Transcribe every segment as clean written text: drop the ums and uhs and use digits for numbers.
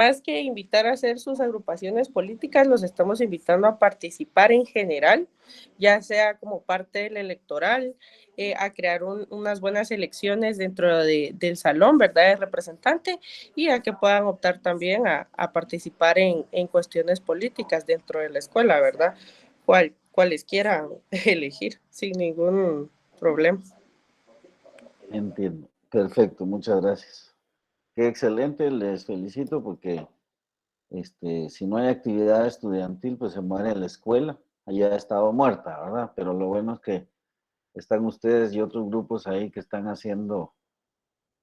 más que invitar a hacer sus agrupaciones políticas, los estamos invitando a participar en general, ya sea como parte del electoral, a crear unas buenas elecciones dentro del salón, ¿verdad?, de representante, y a que puedan optar también a participar en cuestiones políticas dentro de la escuela, ¿verdad?, cuales quieran elegir sin ningún problema. Entiendo. Perfecto, muchas gracias. Qué excelente, les felicito porque si no hay actividad estudiantil, pues se muere la escuela. Ya ha estado muerta, ¿verdad? Pero lo bueno es que están ustedes y otros grupos ahí que están haciendo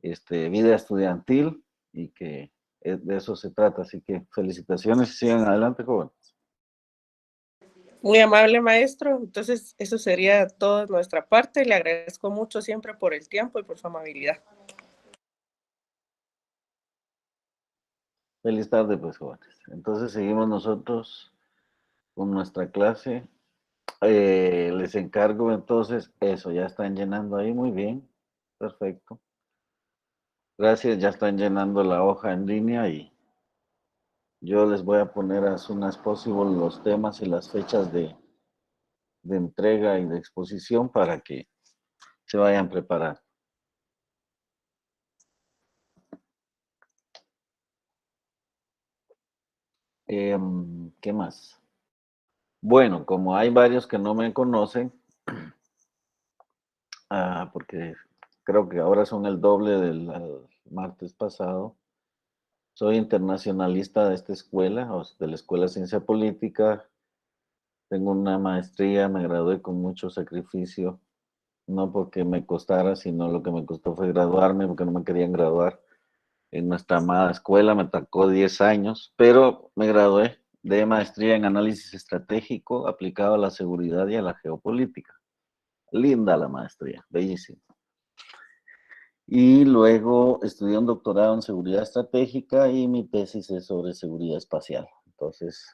vida estudiantil y que de eso se trata. Así que felicitaciones y sigan adelante, jóvenes. Muy amable, maestro. Entonces, eso sería todo de nuestra parte. Le agradezco mucho siempre por el tiempo y por su amabilidad. Feliz tarde, pues, jóvenes. Entonces, seguimos nosotros con nuestra clase. Les encargo entonces eso, ya están llenando ahí, muy bien, perfecto. Gracias, ya están llenando la hoja en línea y yo les voy a poner as soon as possible los temas y las fechas de entrega y de exposición para que se vayan preparando. ¿Qué más? Bueno, como hay varios que no me conocen, porque creo que ahora son el doble del martes pasado, soy internacionalista de esta escuela, de la Escuela de Ciencia Política. Tengo una maestría, me gradué con mucho sacrificio, no porque me costara, sino lo que me costó fue graduarme, porque no me querían graduar en nuestra amada escuela. Me tocó 10 años, pero me gradué de maestría en análisis estratégico aplicado a la seguridad y a la geopolítica. Linda la maestría, bellísima. Y luego estudié un doctorado en seguridad estratégica y mi tesis es sobre seguridad espacial. Entonces,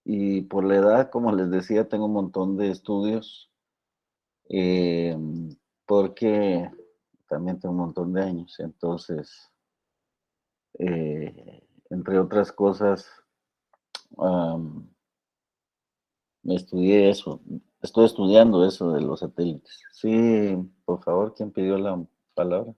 y por la edad, como les decía, tengo un montón de estudios, eh, porque también tengo un montón de años. Entonces, entre otras cosas, estudié eso, estoy estudiando eso de los satélites. Sí, por favor, ¿quién pidió la palabra?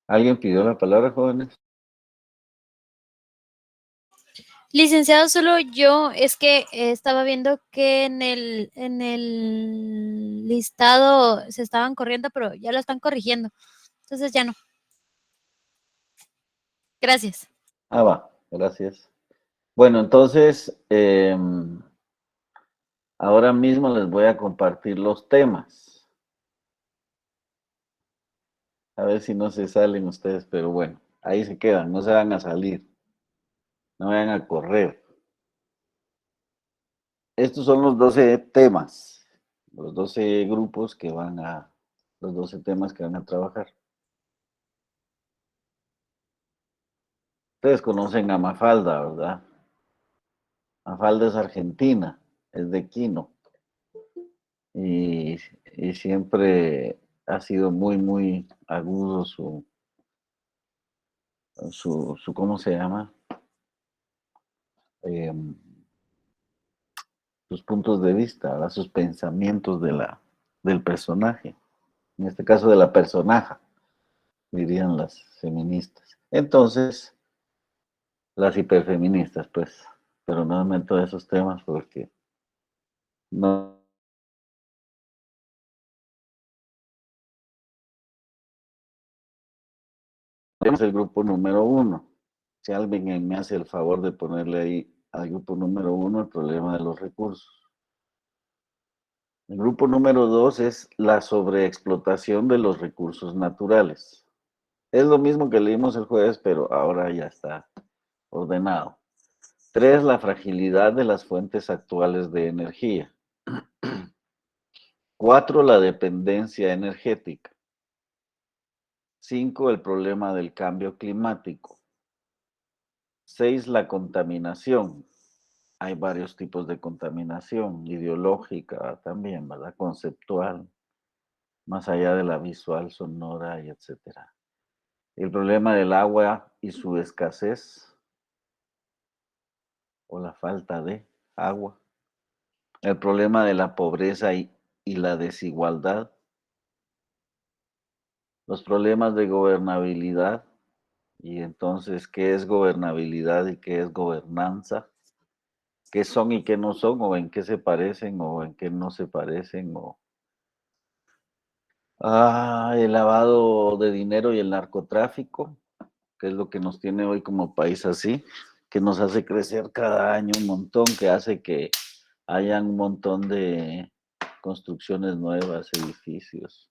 ¿Alguien pidió la palabra, jóvenes? Licenciado, solo yo, es que estaba viendo que en el listado se estaban corriendo, pero ya lo están corrigiendo. Entonces ya no. Gracias. Va, gracias. Bueno, entonces, ahora mismo les voy a compartir los temas. A ver si no se salen ustedes, pero bueno, ahí se quedan, no se van a salir, no vayan a correr. Estos son los 12 temas, los 12 grupos que van a, los 12 temas que van a trabajar. Ustedes conocen a Mafalda, ¿verdad? Mafalda es argentina, es de Quino, y, y siempre ha sido muy, muy agudo ¿cómo se llama? Em, sus puntos de vista, ¿verdad? Sus pensamientos del personaje, en este caso de la personaja, dirían las feministas. Entonces, las hiperfeministas, pues, pero no me meto a esos temas porque no es el grupo número 1. Si alguien me hace el favor de ponerle ahí al grupo número 1 el problema de los recursos. El grupo número 2 es la sobreexplotación de los recursos naturales. Es lo mismo que leímos el jueves, pero ahora ya está ordenado. 3, la fragilidad de las fuentes actuales de energía. 4, la dependencia energética. 5, el problema del cambio climático. 6, la contaminación. hay varios tipos de contaminación, ideológica también, ¿verdad? Conceptual, más allá de la visual, sonora y etcétera. El problema del agua y su escasez o la falta de agua. El problema de la pobreza y la desigualdad. Los problemas de gobernabilidad. Y entonces, ¿qué es gobernabilidad y qué es gobernanza? ¿Qué son y qué no son? ¿O en qué se parecen o en qué no se parecen? El lavado de dinero y el narcotráfico, que es lo que nos tiene hoy como país así, que nos hace crecer cada año un montón, que hace que hayan un montón de construcciones nuevas, edificios.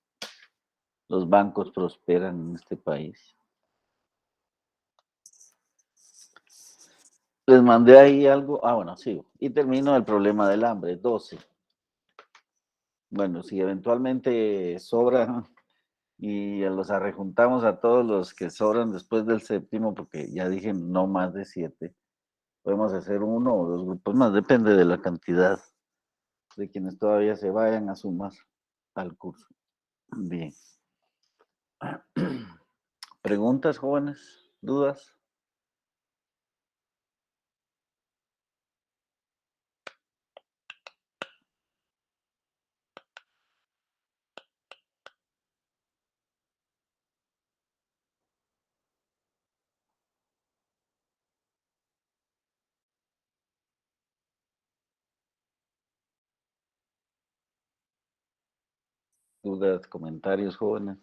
Los bancos prosperan en este país. Les mandé ahí algo. Bueno, sigo. Y termino el problema del hambre, 12. Bueno, si eventualmente sobran y los arrejuntamos a todos los que sobran después del séptimo, porque ya dije no más de 7, podemos hacer 1 o 2 grupos más, depende de la cantidad de quienes todavía se vayan a sumar al curso. Bien. ¿Preguntas, jóvenes? ¿Dudas? ¿Dudas, comentarios, jóvenes?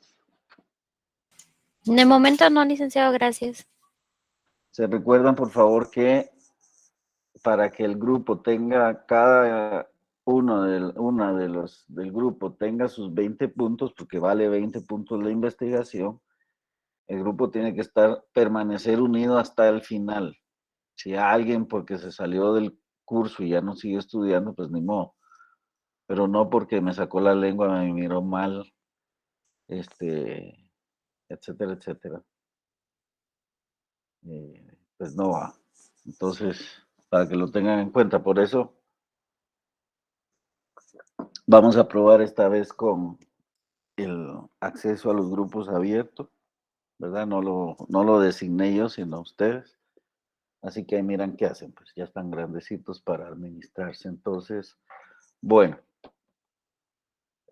De momento no, licenciado, gracias. Se recuerdan, por favor, que para que el grupo tenga, cada una de los del grupo tenga sus 20 puntos, porque vale 20 puntos la investigación, el grupo tiene que permanecer unido hasta el final. Si alguien porque se salió del curso y ya no sigue estudiando, pues ni modo. Pero no porque me sacó la lengua, me miró mal, etcétera, etcétera. Pues no va. Entonces, para que lo tengan en cuenta, por eso vamos a probar esta vez con el acceso a los grupos abiertos, ¿verdad? No lo designé yo, sino ustedes. Así que ahí miran qué hacen, pues ya están grandecitos para administrarse. Entonces, bueno,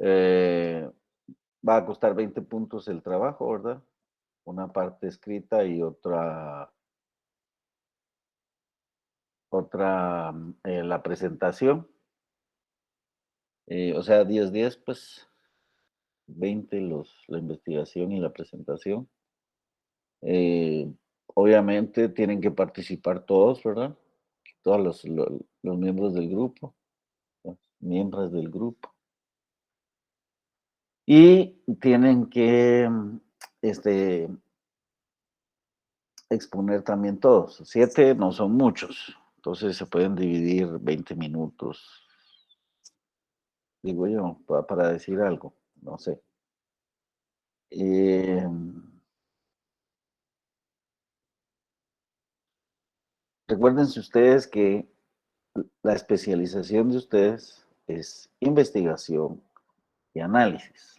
va a costar 20 puntos el trabajo, ¿verdad? Una parte escrita y otra la presentación. O sea, 10, pues 20 la investigación y la presentación. Obviamente tienen que participar todos, ¿verdad? Todos los miembros del grupo, los miembros del grupo. Y tienen que exponer también todos. 7 no son muchos, entonces se pueden dividir 20 minutos, digo yo, para decir algo, no sé. Recuérdense ustedes que la especialización de ustedes es investigación y análisis.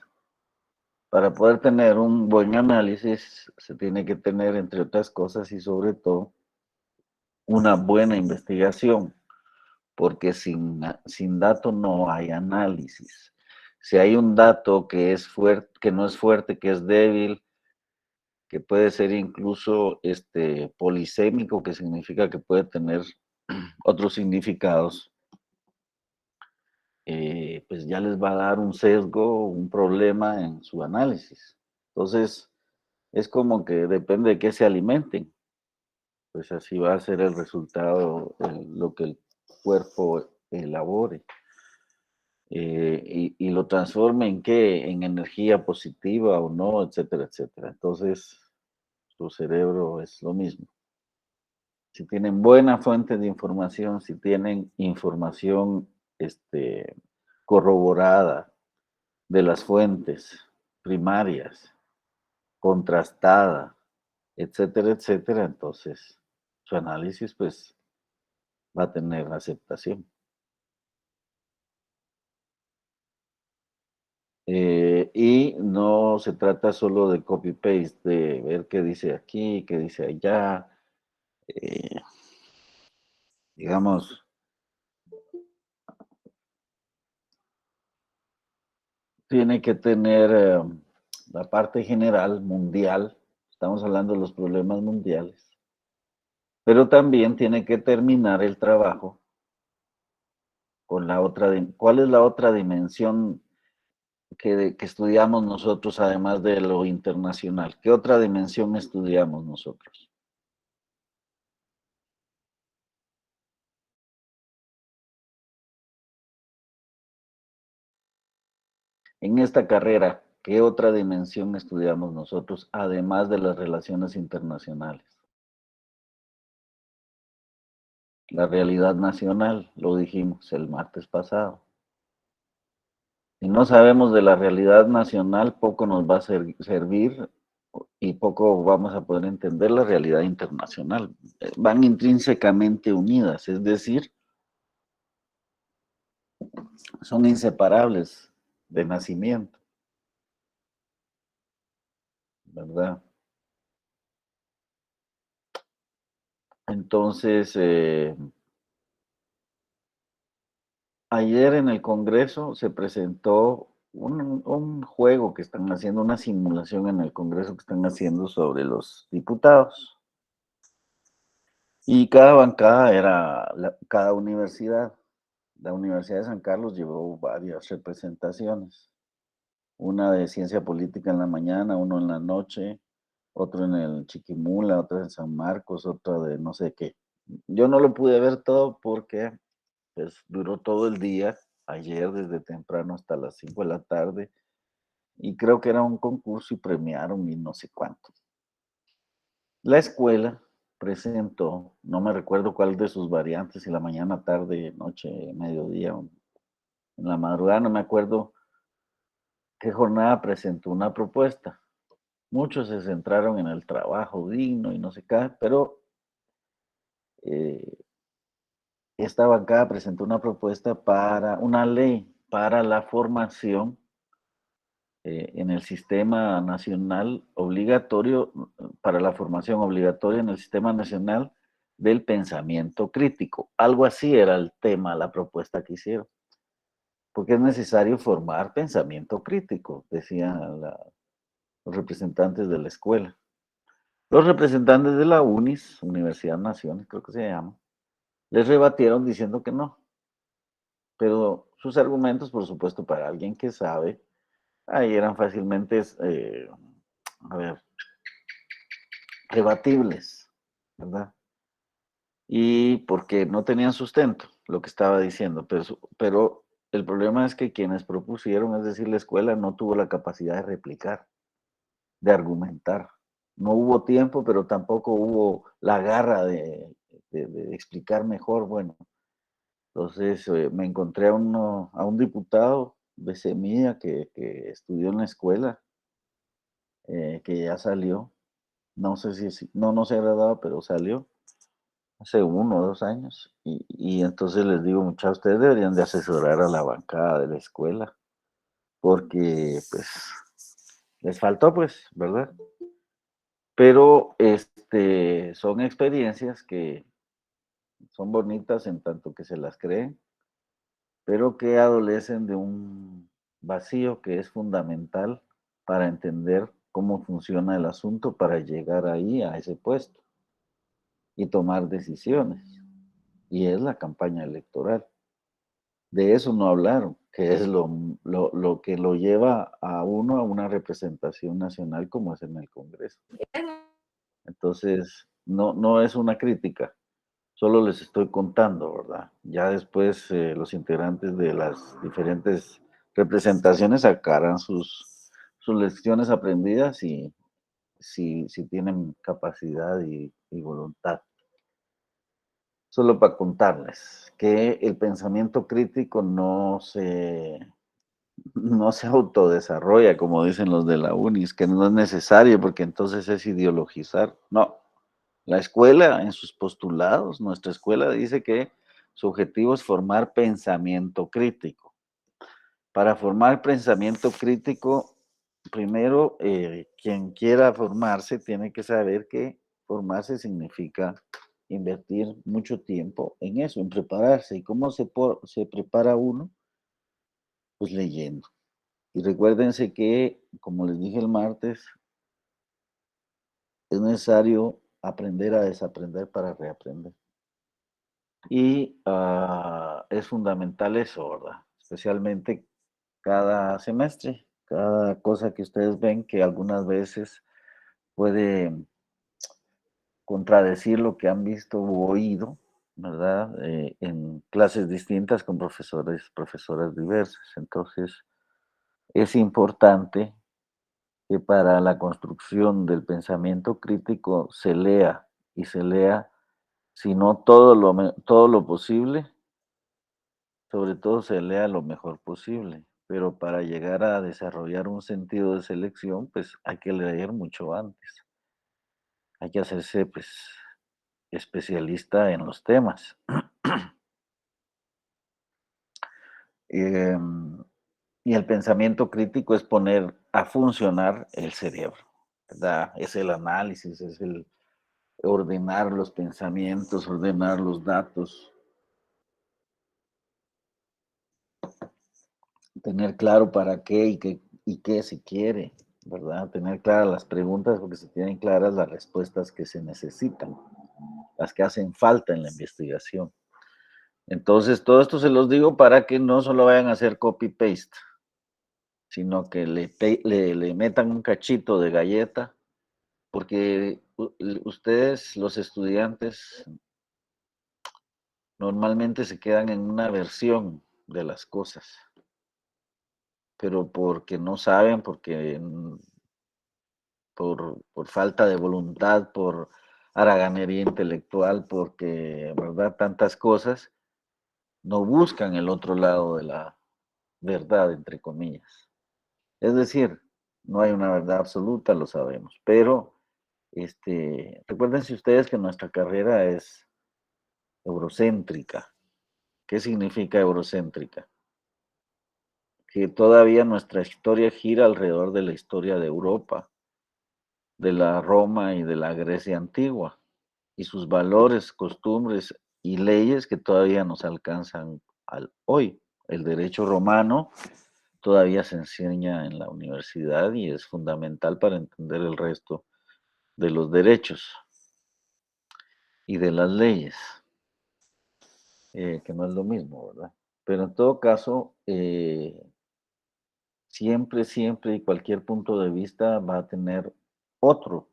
Para poder tener un buen análisis se tiene que tener, entre otras cosas y sobre todo, una buena investigación, porque sin dato no hay análisis. Si hay un dato que es fuerte, que no es fuerte, que es débil, que puede ser incluso polisémico, que significa que puede tener otros significados, pues ya les va a dar un sesgo, un problema en su análisis. Entonces, es como que depende de qué se alimenten, pues así va a ser el resultado, lo que el cuerpo elabore. Y lo transforme en qué, en energía positiva o no, etcétera, etcétera. Entonces, su cerebro es lo mismo. Si tienen buena fuente de información, si tienen información corroborada de las fuentes primarias, contrastada, etcétera, etcétera, entonces su análisis pues va a tener aceptación. Y no se trata solo de copy-paste, de ver qué dice aquí, qué dice allá. Digamos, tiene que tener la parte general, mundial. Estamos hablando de los problemas mundiales. Pero también tiene que terminar el trabajo con la otra. ¿Cuál es la otra dimensión que estudiamos nosotros, además de lo internacional? ¿Qué otra dimensión estudiamos nosotros? En esta carrera, ¿qué otra dimensión estudiamos nosotros, además de las relaciones internacionales? La realidad nacional, lo dijimos el martes pasado. Si no sabemos de la realidad nacional, poco nos va a servir y poco vamos a poder entender la realidad internacional. Van intrínsecamente unidas, es decir, son inseparables de nacimiento, ¿verdad? Entonces, ayer en el Congreso se presentó un juego que están haciendo, una simulación en el Congreso que están haciendo sobre los diputados. Y cada bancada era cada universidad. La Universidad de San Carlos llevó varias representaciones. Una de ciencia política en la mañana, uno en la noche, otro en el Chiquimula, otra en San Marcos, otra de no sé qué. Yo no lo pude ver todo porque pues duró todo el día, ayer desde temprano hasta las 5 de la tarde, y creo que era un concurso y premiaron y no sé cuánto. La escuela presentó, no me recuerdo cuál de sus variantes, si la mañana, tarde, noche, mediodía, en la madrugada, no me acuerdo qué jornada presentó una propuesta. Muchos se centraron en el trabajo digno y no sé qué, pero eh, esta bancada presentó una propuesta para una ley para la formación en el sistema nacional obligatorio, para la formación obligatoria en el sistema nacional del pensamiento crítico. Algo así era el tema, la propuesta que hicieron. Porque es necesario formar pensamiento crítico, decían los representantes de la escuela. Los representantes de la UNIS, Universidad Naciones, creo que se llama, les rebatieron diciendo que no. Pero sus argumentos, por supuesto, para alguien que sabe, ahí eran fácilmente, a ver, rebatibles, ¿verdad? Y porque no tenían sustento lo que estaba diciendo, pero el problema es que quienes propusieron, es decir, la escuela, no tuvo la capacidad de replicar, de argumentar. No hubo tiempo, pero tampoco hubo la garra de explicar mejor. Bueno, entonces me encontré a un diputado de Semilla que estudió en la escuela, que ya salió. No sé si no se ha graduado, pero salió hace 1 o 2 años. Y entonces les digo, muchachos, ustedes deberían de asesorar a la bancada de la escuela, porque pues les faltó, pues, ¿verdad? Pero son experiencias que son bonitas en tanto que se las creen, pero que adolecen de un vacío que es fundamental para entender cómo funciona el asunto para llegar ahí a ese puesto y tomar decisiones. Y es la campaña electoral. De eso no hablaron, que es lo que lo lleva a uno a una representación nacional como es en el Congreso. Entonces, no es una crítica, solo les estoy contando, ¿verdad? Ya después los integrantes de las diferentes representaciones sacarán sus lecciones aprendidas y si tienen capacidad y voluntad. Solo para contarles que el pensamiento crítico no se autodesarrolla, como dicen los de la UNIS, que no es necesario porque entonces es ideologizar. No, la escuela en sus postulados, nuestra escuela dice que Su objetivo es formar pensamiento crítico. Para formar pensamiento crítico, primero, quien quiera formarse tiene que saber que formarse significa invertir mucho tiempo en eso, en prepararse. ¿Y cómo se prepara uno? Pues leyendo. Y recuérdense que, como les dije el martes, es necesario aprender a desaprender para reaprender. Y es fundamental eso, ¿verdad? Especialmente cada semestre, cada cosa que ustedes ven que algunas veces puede contradecir lo que han visto u oído, ¿verdad? En clases distintas con profesoras diversas. Entonces, es importante que para la construcción del pensamiento crítico se lea y se lea, si no todo lo posible, sobre todo se lea lo mejor posible. Pero para llegar a desarrollar un sentido de selección, pues hay que leer mucho antes. Hay que hacerse, pues, especialista en los temas. Em, y el pensamiento crítico es poner a funcionar el cerebro, ¿verdad? Es el análisis, es el ordenar los pensamientos, ordenar los datos, tener claro para qué y qué se quiere, ¿verdad? Tener claras las preguntas porque se tienen claras las respuestas que se necesitan, las que hacen falta en la investigación. Entonces, todo esto se los digo para que no solo vayan a hacer copy-paste, sino que le metan un cachito de galleta, porque ustedes, los estudiantes, normalmente se quedan en una versión de las cosas, pero porque no saben, por falta de voluntad, por haraganería intelectual, porque, ¿verdad? Tantas cosas, no buscan el otro lado de la verdad, entre comillas. Es decir, no hay una verdad absoluta, lo sabemos, pero recuérdense ustedes que nuestra carrera es eurocéntrica. ¿Qué significa eurocéntrica? Que todavía nuestra historia gira alrededor de la historia de Europa, de la Roma y de la Grecia antigua, y sus valores, costumbres y leyes que todavía nos alcanzan al hoy. El derecho romano todavía se enseña en la universidad y es fundamental para entender el resto de los derechos y de las leyes, que no es lo mismo, ¿verdad? Pero en todo caso, siempre, siempre y cualquier punto de vista va a tener otro,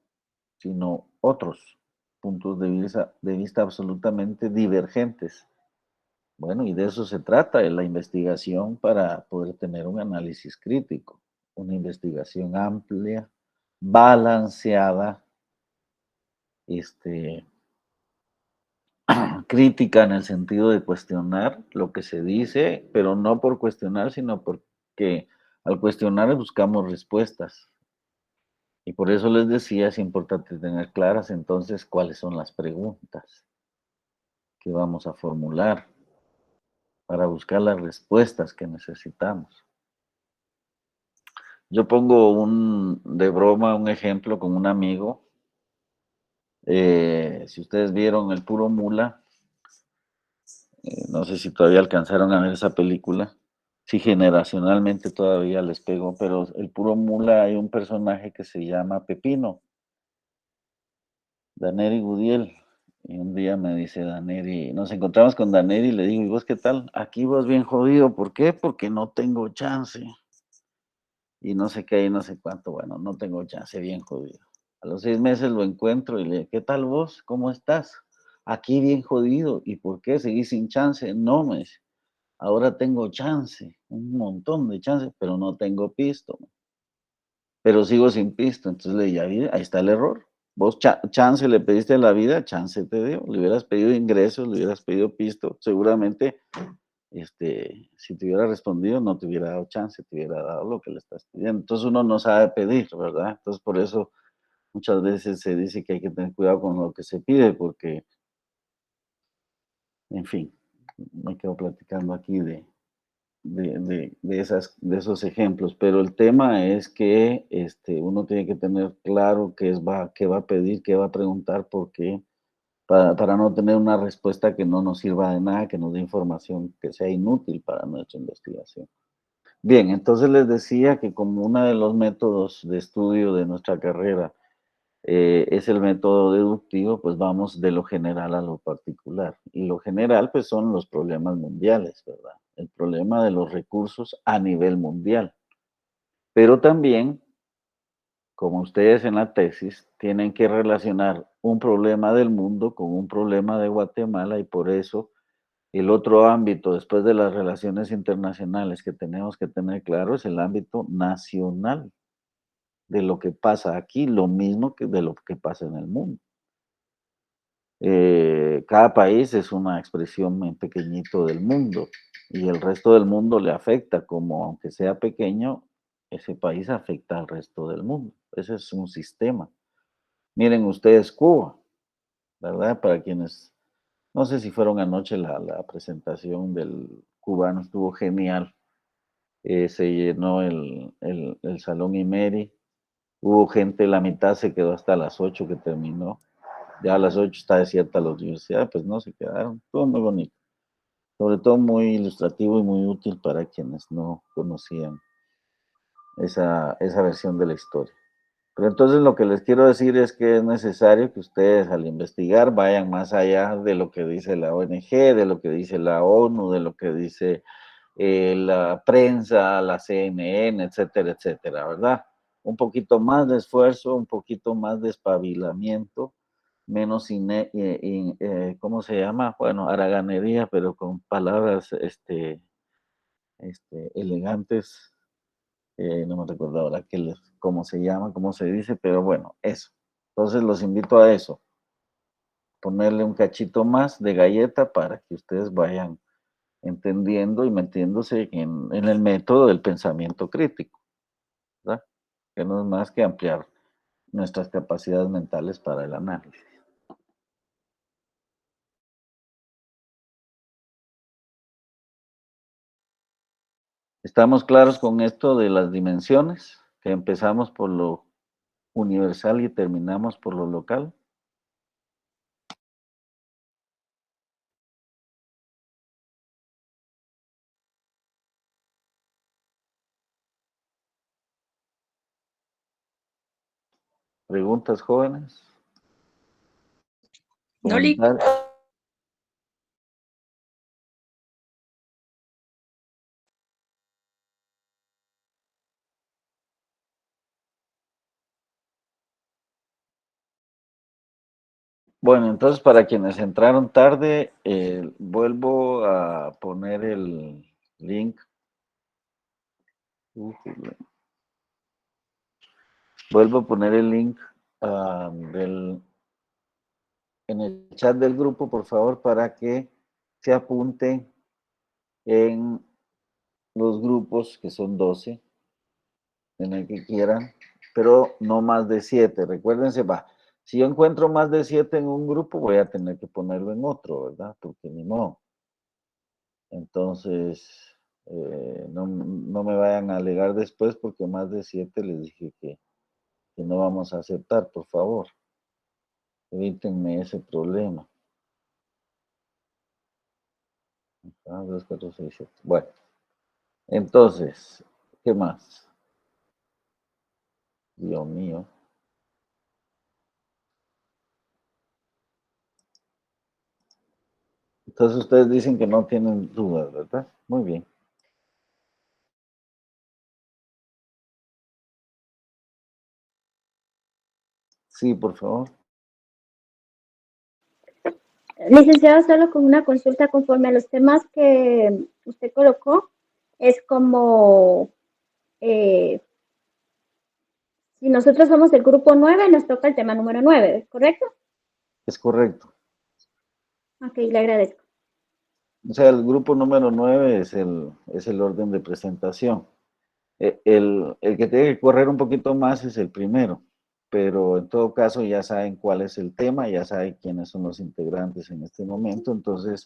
sino otros puntos de vista absolutamente divergentes. Bueno, y de eso se trata, de la investigación para poder tener un análisis crítico, una investigación amplia, balanceada, este, crítica en el sentido de cuestionar lo que se dice, pero no por cuestionar, sino porque al cuestionar buscamos respuestas. Y por eso les decía, es importante tener claras entonces cuáles son las preguntas que vamos a formular para buscar las respuestas que necesitamos. Yo pongo de broma un ejemplo con un amigo. Si ustedes vieron El Puro Mula, no sé si todavía alcanzaron a ver esa película. Sí, generacionalmente todavía les pegó, pero El Puro Mula hay un personaje que se llama Pepino, Daneri Gudiel. Y un día me dice Daneri, nos encontramos con Daneri y le digo, ¿y vos qué tal? Aquí vos bien jodido, ¿por qué? Porque no tengo chance. Y no sé qué y no sé cuánto, bueno, no tengo chance, bien jodido. A los 6 meses lo encuentro y le digo, ¿qué tal vos? ¿Cómo estás? Aquí bien jodido. ¿Y por qué seguís sin chance? No, me dice, ahora tengo chance, un montón de chance, pero no tengo pisto. Pero sigo sin pisto. Entonces le dije, ahí está el error. Vos chance le pediste a la vida, chance te dio. Le hubieras pedido ingresos, le hubieras pedido pisto. Seguramente, si te hubiera respondido, no te hubiera dado chance, te hubiera dado lo que le estás pidiendo. Entonces uno no sabe pedir, ¿verdad? Entonces por eso muchas veces se dice que hay que tener cuidado con lo que se pide, porque, en fin, me quedo platicando aquí de esos ejemplos, pero el tema es que uno tiene que tener claro qué va a pedir, qué va a preguntar, porque para no tener una respuesta que no nos sirva de nada, que nos dé información que sea inútil para nuestra investigación. Bien, entonces les decía que como uno de los métodos de estudio de nuestra carrera es el método deductivo, pues vamos de lo general a lo particular. Y lo general, pues son los problemas mundiales, ¿verdad? El problema de los recursos a nivel mundial. Pero también, como ustedes en la tesis, tienen que relacionar un problema del mundo con un problema de Guatemala y por eso el otro ámbito, después de las relaciones internacionales que tenemos que tener claro, es el ámbito nacional, de lo que pasa aquí, lo mismo que de lo que pasa en el mundo. Cada país es una expresión en pequeñito del mundo y el resto del mundo le afecta, como aunque sea pequeño, ese país afecta al resto del mundo. Ese es un sistema. Miren ustedes Cuba, ¿verdad? Para quienes, no sé si fueron anoche la presentación del cubano, estuvo genial. Se llenó el Salón Imeri. Hubo gente, la mitad se quedó hasta las 8 que terminó. Ya a las 8 está desierta la universidad, pues no se quedaron. Todo muy bonito. Sobre todo muy ilustrativo y muy útil para quienes no conocían esa versión de la historia. Pero entonces lo que les quiero decir es que es necesario que ustedes al investigar vayan más allá de lo que dice la ONG, de lo que dice la ONU, de lo que dice la prensa, la CNN, etcétera, etcétera, ¿verdad? Un poquito más de esfuerzo, un poquito más de espabilamiento, menos, ¿cómo se llama? Bueno, haraganería, pero con palabras elegantes, no me recuerdo ahora cómo se llama, cómo se dice, pero bueno, eso. Entonces los invito a eso, ponerle un cachito más de galleta para que ustedes vayan entendiendo y metiéndose en el método del pensamiento crítico, ¿verdad? Que no es más que ampliar nuestras capacidades mentales para el análisis. ¿Estamos claros con esto de las dimensiones? Que empezamos por lo universal y terminamos por lo local. ¿Preguntas, jóvenes? No, Lick. ¿Comentarios? Bueno, entonces para quienes entraron tarde, vuelvo a poner el link. Vuelvo a poner el link en el chat del grupo, por favor, para que se apunten en los grupos, que son 12, en el que quieran, pero no más de 7. Recuérdense, si yo encuentro más de 7 en un grupo, voy a tener que ponerlo en otro, ¿verdad? Porque ni modo. Entonces, no me vayan a alegar después porque más de 7 les dije que no vamos a aceptar, por favor. Evítenme ese problema. 2, 4, 6, 7. Bueno, entonces, ¿qué más? Dios mío. Entonces ustedes dicen que no tienen dudas, ¿verdad? Muy bien. Sí, por favor. Licenciado, solo con una consulta conforme a los temas que usted colocó, es como si nosotros somos el grupo 9, nos toca el tema número 9, ¿correcto? Es correcto. Ok, le agradezco. O sea, el grupo número 9 es el orden de presentación. El que tiene que correr un poquito más es el primero, pero en todo caso ya saben cuál es el tema, ya saben quiénes son los integrantes en este momento, entonces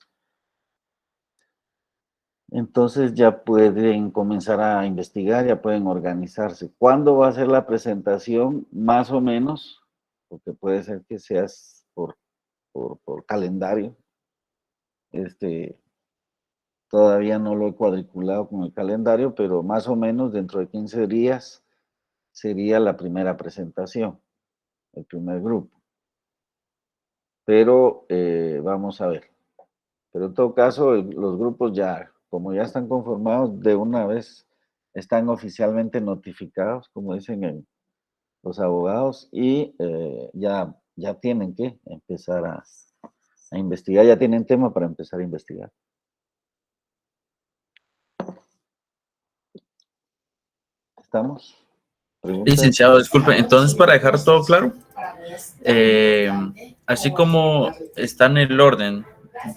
Entonces ya pueden comenzar a investigar, ya pueden organizarse. ¿Cuándo va a ser la presentación? Más o menos, porque puede ser que seas por calendario. Todavía no lo he cuadriculado con el calendario, pero más o menos dentro de 15 días sería la primera presentación, el primer grupo. Pero vamos a ver. Pero en todo caso, los grupos ya, como ya están conformados, de una vez están oficialmente notificados, como dicen los abogados, y ya tienen que empezar a investigar, ya tienen tema para empezar a investigar. ¿Estamos? ¿Preguntas? Licenciado, disculpe, entonces para dejar todo claro, así como está en el orden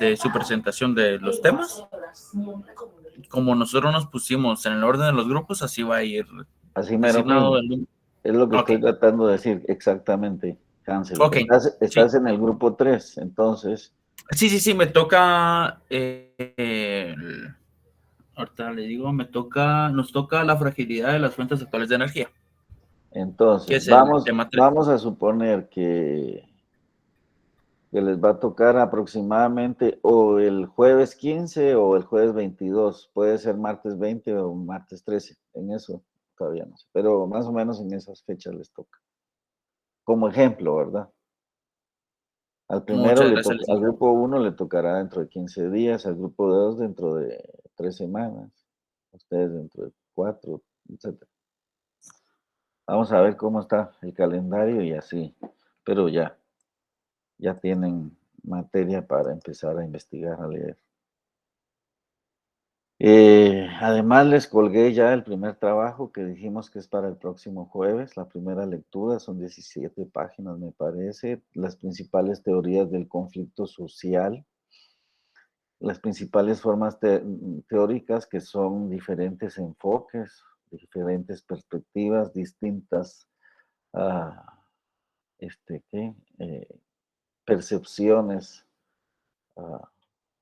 de su presentación de los temas, como nosotros nos pusimos en el orden de los grupos, así va a ir Así mero designado mismo. Es lo que estoy Ok. tratando de decir exactamente, Hansel. Ok, Estás sí. en el grupo 3, entonces, Sí, me toca, ahorita le digo, nos toca la fragilidad de las fuentes actuales de energía, que es el tema 3. vamos a suponer que les va a tocar aproximadamente o el jueves 15 o el jueves 22. Puede ser martes 20 o martes 13. En eso todavía no sé. Pero más o menos en esas fechas les toca. Como ejemplo, ¿verdad? Al primero, Muchas gracias, al licenciado. grupo 1 le tocará dentro de 15 días, al grupo 2 dentro de 3 semanas, a ustedes dentro de 4, etc. Vamos a ver cómo está el calendario y así. Pero ya tienen materia para empezar a investigar, a leer. Además, les colgué ya el primer trabajo que dijimos que es para el próximo jueves. La primera lectura son 17 páginas, me parece. Las principales teorías del conflicto social, las principales formas teóricas que son diferentes enfoques, diferentes perspectivas, distintas percepciones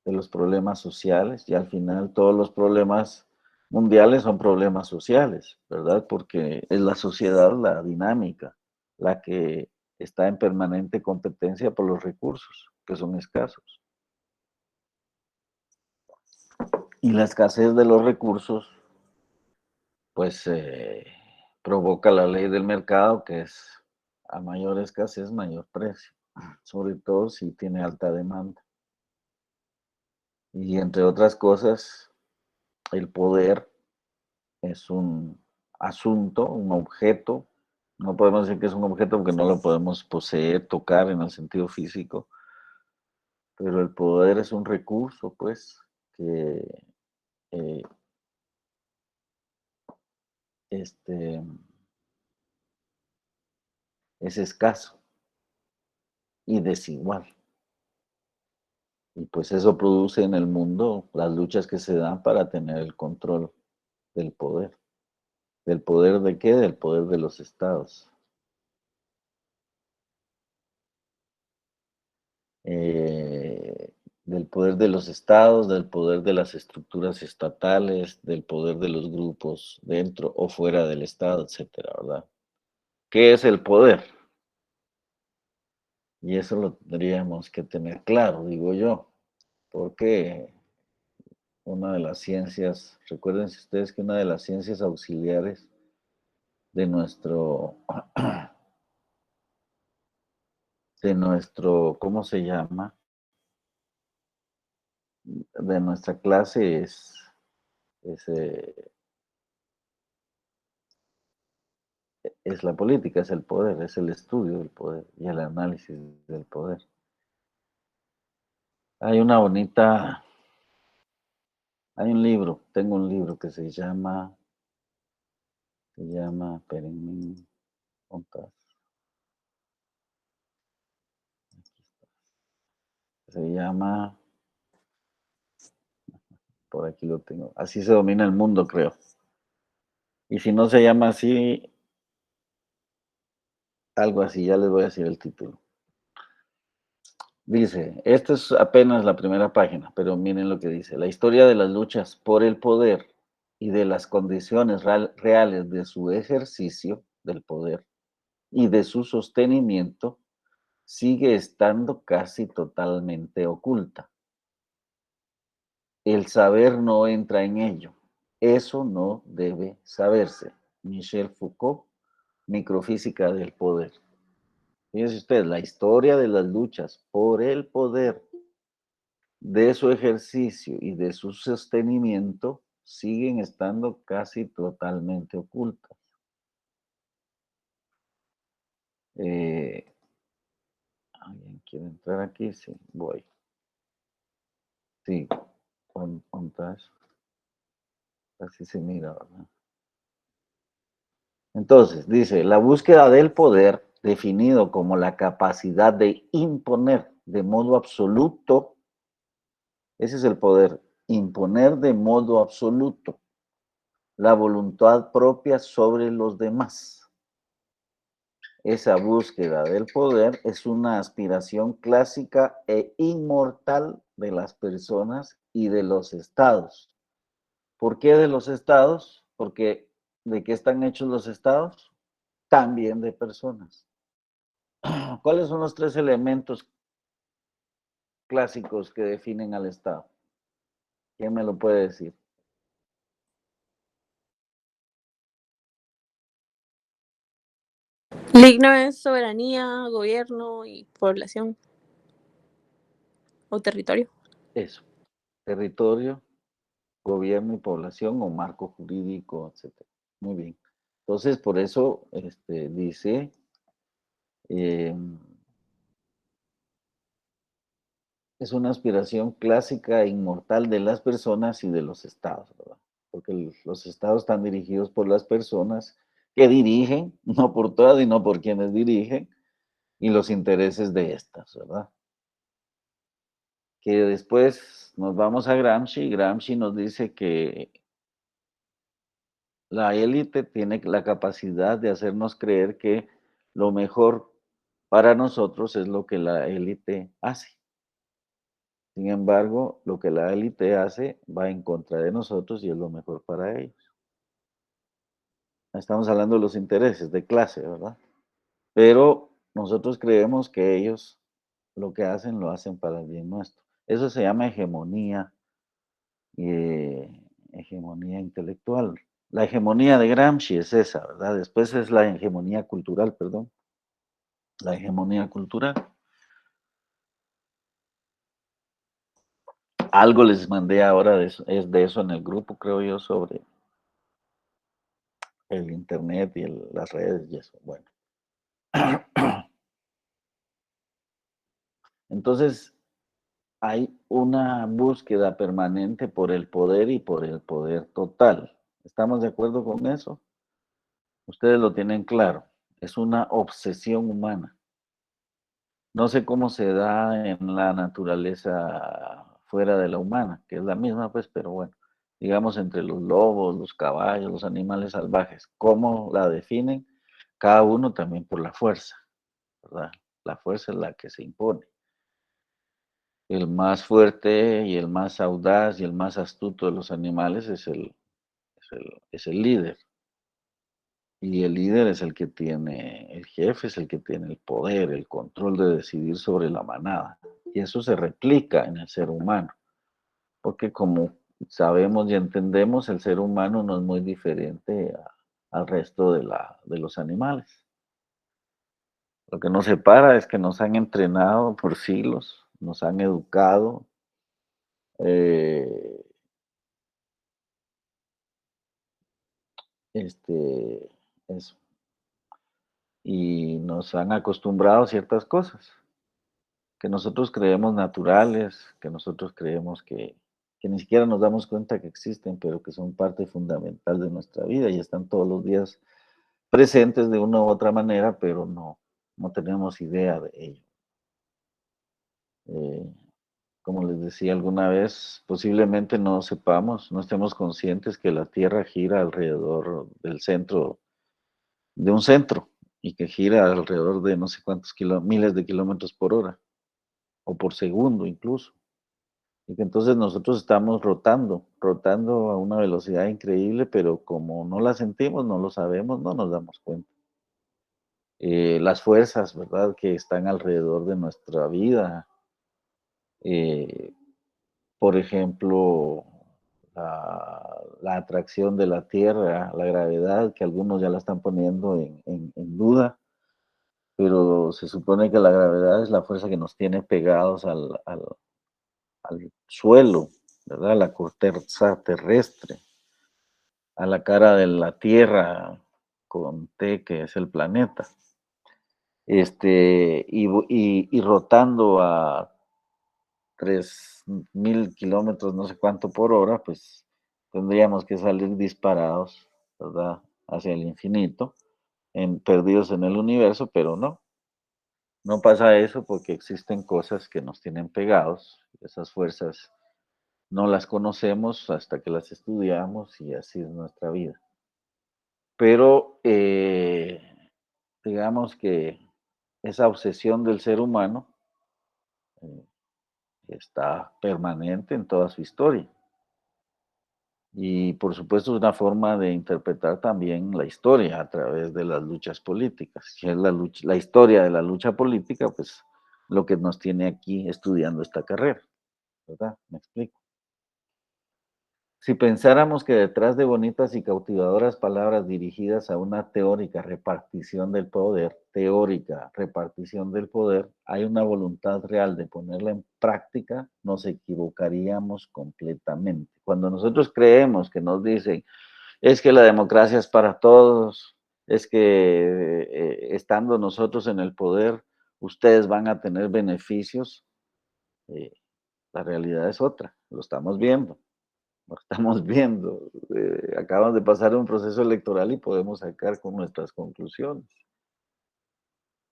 de los problemas sociales, y al final todos los problemas mundiales son problemas sociales, ¿verdad? Porque es la sociedad, la dinámica, la que está en permanente competencia por los recursos, que son escasos. Y la escasez de los recursos, pues, provoca la ley del mercado, que es a mayor escasez, mayor precio, sobre todo si tiene alta demanda. Y entre otras cosas, el poder es un asunto, un objeto. No podemos decir que es un objeto porque no lo podemos poseer, tocar en el sentido físico, pero el poder es un recurso, pues, que eh, es escaso y desigual. Y pues eso produce en el mundo las luchas que se dan para tener el control del poder. ¿Del poder de qué? Del poder de los estados. Del poder de los estados, del poder de las estructuras estatales, del poder de los grupos dentro o fuera del estado, etcétera, ¿verdad? ¿Qué es el poder? Y eso lo tendríamos que tener claro, digo yo, porque una de las ciencias, recuerden ustedes que una de las ciencias auxiliares de ¿cómo se llama? De nuestra clase es la política, es el poder, es el estudio del poder y el análisis del poder. Hay un libro, tengo un libro que se llama, espérenme, se llama, por aquí lo tengo, Así se domina el mundo, creo. Y si no se llama así, algo así, ya les voy a decir el título. Dice, esta es apenas la primera página, pero miren lo que dice. La historia de las luchas por el poder y de las condiciones reales de su ejercicio del poder y de su sostenimiento sigue estando casi totalmente oculta. El saber no entra en ello. Eso no debe saberse. Michel Foucault, Microfísica del Poder. Fíjense ustedes, la historia de las luchas por el poder, de su ejercicio y de su sostenimiento siguen estando casi totalmente ocultas. ¿Alguien quiere entrar aquí? Sí, voy. Sí, ¿ontas? Así se mira, ¿verdad? Entonces, dice, la búsqueda del poder, definido como la capacidad de imponer de modo absoluto, ese es el poder, imponer de modo absoluto la voluntad propia sobre los demás. Esa búsqueda del poder es una aspiración clásica e inmortal de las personas y de los estados. ¿Por qué de los estados? Porque ¿de qué están hechos los estados? También de personas. ¿Cuáles son los tres elementos clásicos que definen al Estado? ¿Quién me lo puede decir? Ligno es soberanía, gobierno y población o territorio. Eso. Territorio, gobierno y población o marco jurídico, etc. Muy bien. Entonces, por eso dice, es una aspiración clásica e inmortal de las personas y de los estados, ¿verdad? Porque los estados están dirigidos por las personas que dirigen, no por todas y no por quienes dirigen, y los intereses de estas, ¿verdad? Que después nos vamos a Gramsci, y Gramsci nos dice que la élite tiene la capacidad de hacernos creer que lo mejor para nosotros es lo que la élite hace. Sin embargo, lo que la élite hace va en contra de nosotros y es lo mejor para ellos. Estamos hablando de los intereses de clase, ¿verdad? Pero nosotros creemos que ellos lo que hacen lo hacen para el bien nuestro. Eso se llama hegemonía, hegemonía intelectual. La hegemonía de Gramsci es esa, ¿verdad? Después es la hegemonía cultural, perdón. La hegemonía cultural. Algo les mandé ahora es de eso en el grupo, creo yo, sobre el internet y las redes y eso. Bueno. Entonces, hay una búsqueda permanente por el poder y por el poder total. ¿Estamos de acuerdo con eso? Ustedes lo tienen claro. Es una obsesión humana. No sé cómo se da en la naturaleza fuera de la humana, que es la misma, pues, pero bueno, digamos entre los lobos, los caballos, los animales salvajes. ¿Cómo la definen? Cada uno también por la fuerza, ¿verdad? La fuerza es la que se impone. El más fuerte y el más audaz y el más astuto de los animales es el líder. Y el líder es el que tiene, el jefe es el que tiene el poder, el control de decidir sobre la manada. Y eso se replica en el ser humano. Porque como sabemos y entendemos, el ser humano no es muy diferente al resto de los animales. Lo que nos separa es que nos han entrenado por siglos, nos han educado, eh, eso. Y nos han acostumbrado a ciertas cosas que nosotros creemos naturales, que nosotros creemos que ni siquiera nos damos cuenta que existen, pero que son parte fundamental de nuestra vida y están todos los días presentes de una u otra manera, pero no tenemos idea de ello. Como les decía alguna vez, posiblemente no sepamos, no estemos conscientes que la Tierra gira alrededor del centro, de un centro, y que gira alrededor de no sé cuántos miles de kilómetros por hora. o por segundo incluso. Y que entonces nosotros estamos rotando a una velocidad increíble, pero como no la sentimos, no lo sabemos, no nos damos cuenta. Las fuerzas, ¿verdad?, que están alrededor de nuestra vida. eh, por ejemplo, la atracción de la Tierra, la gravedad, que algunos ya la están poniendo en duda, pero se supone que la gravedad es la fuerza que nos tiene pegados al suelo, ¿verdad? La corteza terrestre, a la cara de la Tierra con T, que es el planeta. Y rotando a 3000 kilómetros, no sé cuánto por hora, pues tendríamos que salir disparados, ¿verdad?, hacia el infinito, perdidos en el universo, pero no pasa eso porque existen cosas que nos tienen pegados. Esas fuerzas no las conocemos hasta que las estudiamos y así es nuestra vida. Pero digamos que esa obsesión del ser humano eh, está permanente en toda su historia. Y por supuesto es una forma de interpretar también la historia a través de las luchas políticas, que es la historia de la lucha política, pues lo que nos tiene aquí estudiando esta carrera, ¿verdad? ¿Me explico? Si pensáramos que detrás de bonitas y cautivadoras palabras dirigidas a una teórica repartición del poder, hay una voluntad real de ponerla en práctica, nos equivocaríamos completamente. Cuando nosotros creemos que nos dicen, es que la democracia es para todos, es que estando nosotros en el poder, ustedes van a tener beneficios, eh, la realidad es otra, lo estamos viendo. Lo estamos viendo. Acabamos de pasar un proceso electoral y podemos sacar con nuestras conclusiones.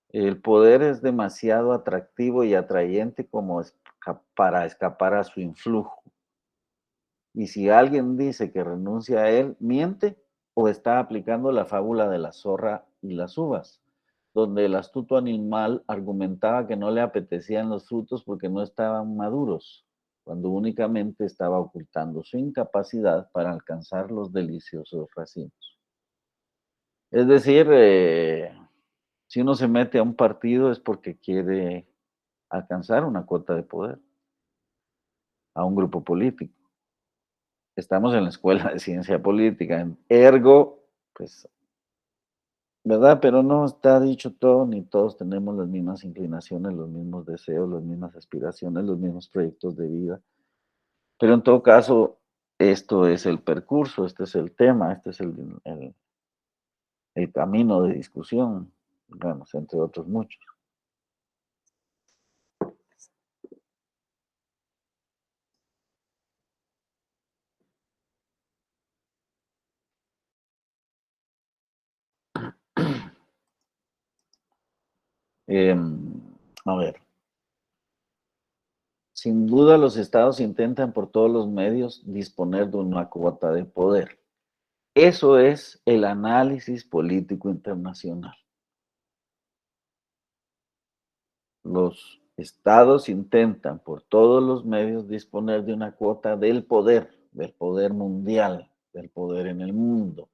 El poder es demasiado atractivo y atrayente como para escapar a su influjo. Y si alguien dice que renuncia a él, miente o está aplicando la fábula de la zorra y las uvas, donde el astuto animal argumentaba que no le apetecían los frutos porque no estaban maduros, cuando únicamente estaba ocultando su incapacidad para alcanzar los deliciosos racimos. Es decir, si uno se mete a un partido es porque quiere alcanzar una cuota de poder a un grupo político. Estamos en la escuela de ciencia política, ergo, pues, ¿verdad? Pero no está dicho todo, ni todos tenemos las mismas inclinaciones, los mismos deseos, las mismas aspiraciones, los mismos proyectos de vida. Pero en todo caso, esto es el percurso, este es el tema, este es el camino de discusión, digamos, entre otros muchos. A ver, sin duda los estados intentan por todos los medios disponer de una cuota de poder. Eso es el análisis político internacional. Los estados intentan por todos los medios disponer de una cuota del poder mundial, del poder en el mundo.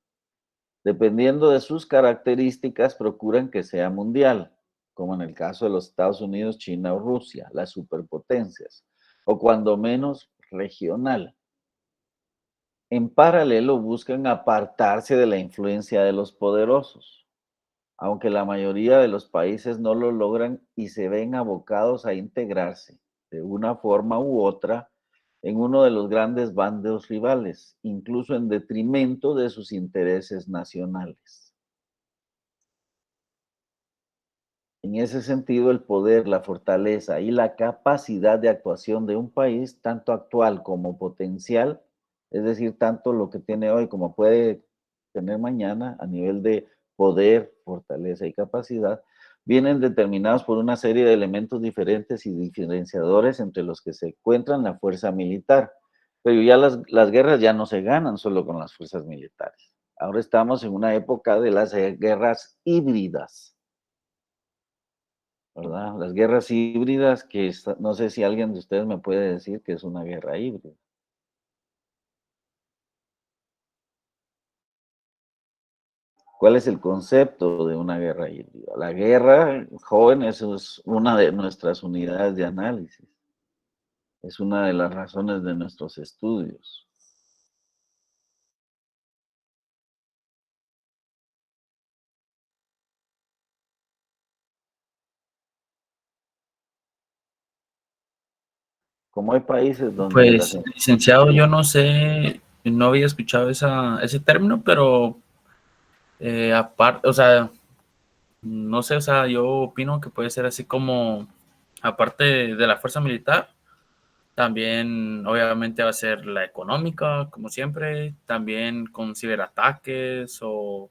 Dependiendo de sus características, procuran que sea mundial, como en el caso de los Estados Unidos, China o Rusia, las superpotencias, o cuando menos regional. En paralelo, buscan apartarse de la influencia de los poderosos, aunque la mayoría de los países no lo logran y se ven abocados a integrarse de una forma u otra en uno de los grandes bandos rivales, incluso en detrimento de sus intereses nacionales. En ese sentido, el poder, la fortaleza y la capacidad de actuación de un país, tanto actual como potencial, es decir, tanto lo que tiene hoy como puede tener mañana a nivel de poder, fortaleza y capacidad, vienen determinados por una serie de elementos diferentes y diferenciadores entre los que se encuentran la fuerza militar. Pero ya las guerras ya no se ganan solo con las fuerzas militares. Ahora estamos en una época de las guerras híbridas. ¿verdad? Las guerras híbridas, no sé si alguien de ustedes me puede decir que es una guerra híbrida. ¿Cuál es el concepto de una guerra híbrida? La guerra, jóvenes, es una de nuestras unidades de análisis. Es una de las razones de nuestros estudios. Como hay países donde Pues, licenciado, yo no sé, no había escuchado ese término, pero aparte, o sea, no sé, o sea, yo opino que puede ser así como, aparte de la fuerza militar, también obviamente va a ser la económica, como siempre, también con ciberataques o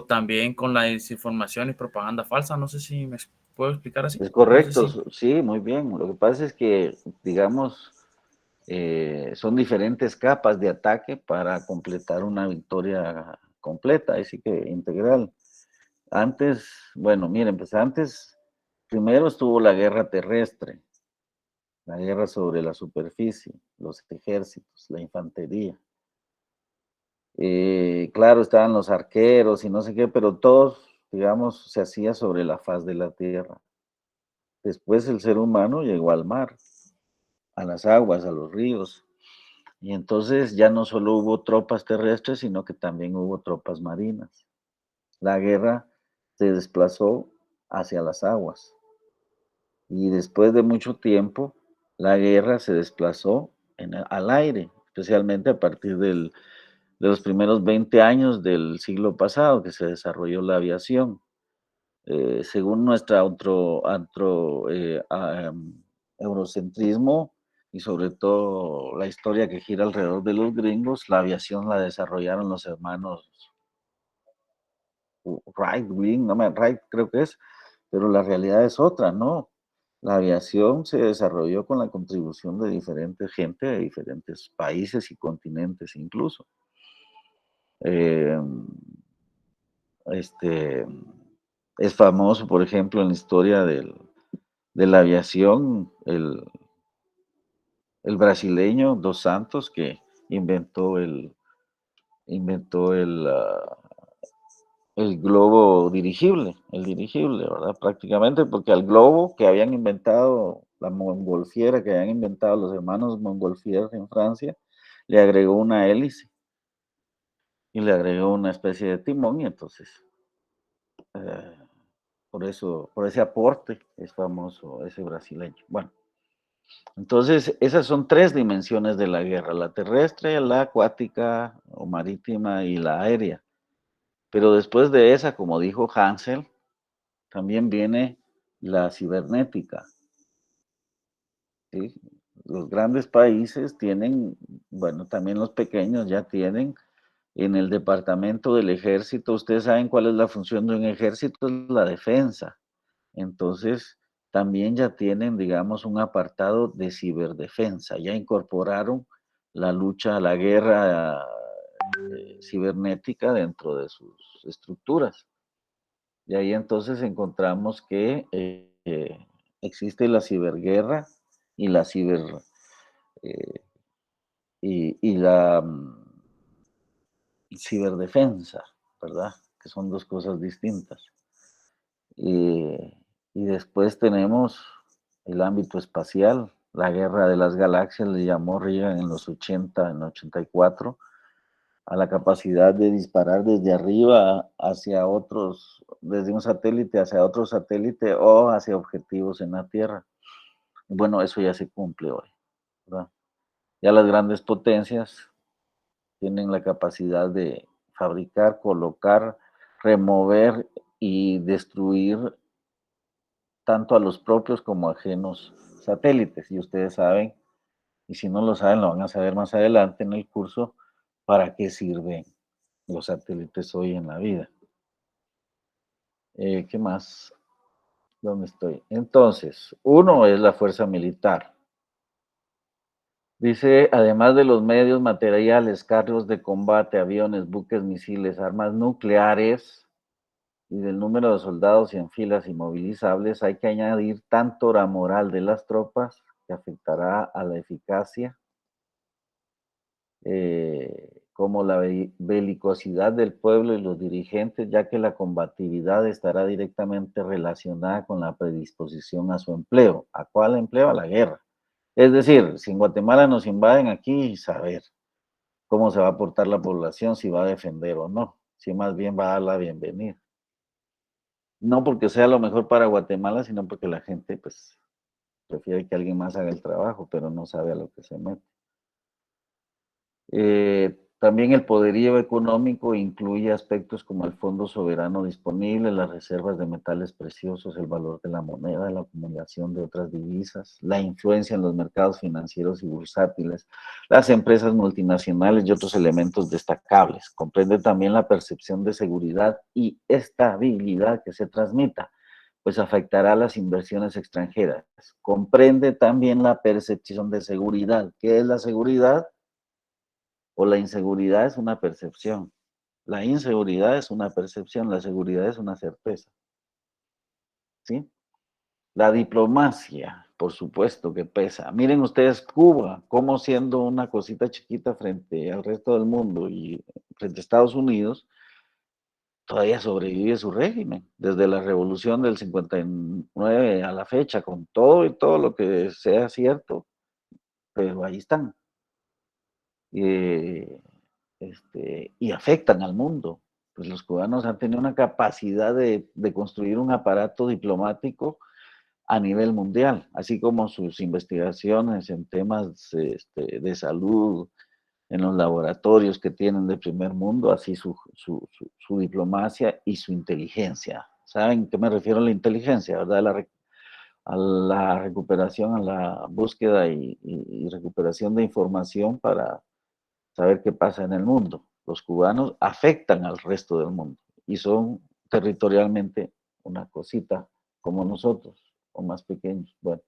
también con la desinformación y propaganda falsa. No sé si me puedo explicar así. es No sé correcto, si. sí, muy bien. Lo que pasa es que, digamos, son diferentes capas de ataque para completar una victoria completa, así que integral. Antes, bueno, miren, pues antes, primero estuvo la guerra terrestre, la guerra sobre la superficie, los ejércitos, la infantería. Claro, estaban los arqueros y no sé qué, pero todos, digamos, se hacía sobre la faz de la tierra. Después el ser humano llegó al mar, a las aguas, a los ríos. Y entonces ya no solo hubo tropas terrestres, sino que también hubo tropas marinas. La guerra se desplazó hacia las aguas. Y después de mucho tiempo, la guerra se desplazó al aire, especialmente a partir de los primeros 20 años del siglo pasado, que se desarrolló la aviación. Según nuestra eurocentrismo y sobre todo la historia que gira alrededor de los gringos, la aviación la desarrollaron los hermanos Wright, Wing, no me Wright creo que es, pero la realidad es otra, ¿no? La aviación se desarrolló con la contribución de diferentes gente de diferentes países y continentes incluso. Eh, este, es famoso, por ejemplo, en la historia de la aviación, el brasileño Dos Santos, que inventó el globo dirigible, ¿verdad? Prácticamente porque al globo que habían inventado, la Montgolfiera que habían inventado los hermanos Montgolfier en Francia, le agregó una hélice y le agregó una especie de timón y entonces, eh, por ese aporte es famoso ese brasileño. Bueno, entonces esas son tres dimensiones de la guerra, la terrestre, la acuática o marítima y la aérea. Pero después de esa, como dijo Hansel, también viene la cibernética. ¿Sí? Los grandes países tienen, bueno, también los pequeños ya tienen en el departamento del ejército, ustedes saben cuál es la función de un ejército, es la defensa. Entonces, también ya tienen, digamos, un apartado de ciberdefensa, ya incorporaron la lucha, la guerra cibernética dentro de sus estructuras. Y ahí entonces encontramos que existe la ciberguerra y la eh, y la ciberdefensa, ¿verdad? Que son dos cosas distintas. Y después tenemos el ámbito espacial, la guerra de las galaxias, le llamó Reagan en los 80, en 84, a la capacidad de disparar desde arriba hacia otros, desde un satélite hacia otro satélite o hacia objetivos en la Tierra. Bueno, eso ya se cumple hoy, ¿verdad? Ya las grandes potencias tienen la capacidad de fabricar, colocar, remover y destruir tanto a los propios como a ajenos satélites. Y ustedes saben, y si no lo saben, lo van a saber más adelante en el curso, para qué sirven los satélites hoy en la vida. ¿Qué más? ¿Dónde estoy? Entonces, uno es la fuerza militar. Dice, además de los medios materiales, carros de combate, aviones, buques, misiles, armas nucleares, y del número de soldados y en filas inmovilizables, hay que añadir tanto la moral de las tropas, que afectará a la eficacia, como la belicosidad del pueblo y los dirigentes, ya que la combatividad estará directamente relacionada con la predisposición a su empleo. ¿A cuál empleo? A la guerra. Es decir, si en Guatemala nos invaden aquí, saber cómo se va a portar la población, si va a defender o no, si más bien va a dar la bienvenida. No porque sea lo mejor para Guatemala, sino porque la gente pues prefiere que alguien más haga el trabajo, pero no sabe a lo que se mete. También el poderío económico incluye aspectos como el fondo soberano disponible, las reservas de metales preciosos, el valor de la moneda, la acumulación de otras divisas, la influencia en los mercados financieros y bursátiles, las empresas multinacionales y otros elementos destacables. Comprende también la percepción de seguridad y estabilidad que se transmita, pues afectará a las inversiones extranjeras. Comprende también la percepción de seguridad. ¿Qué es la seguridad? O la inseguridad es una percepción. La inseguridad es una percepción, la seguridad es una certeza. ¿Sí? La diplomacia, por supuesto que pesa. Miren ustedes Cuba, como siendo una cosita chiquita frente al resto del mundo y frente a Estados Unidos, todavía sobrevive su régimen, desde la revolución del 59 a la fecha, con todo y todo lo que sea cierto, pero ahí están. Y afectan al mundo. Pues los cubanos han tenido una capacidad de construir un aparato diplomático a nivel mundial, así como sus investigaciones en temas de salud, en los laboratorios que tienen de primer mundo, así su diplomacia y su inteligencia. ¿Saben qué me refiero a la inteligencia, verdad? A la recuperación, a la búsqueda y recuperación de información para saber qué pasa en el mundo. Los cubanos afectan al resto del mundo y son territorialmente una cosita como nosotros, o más pequeños. Bueno,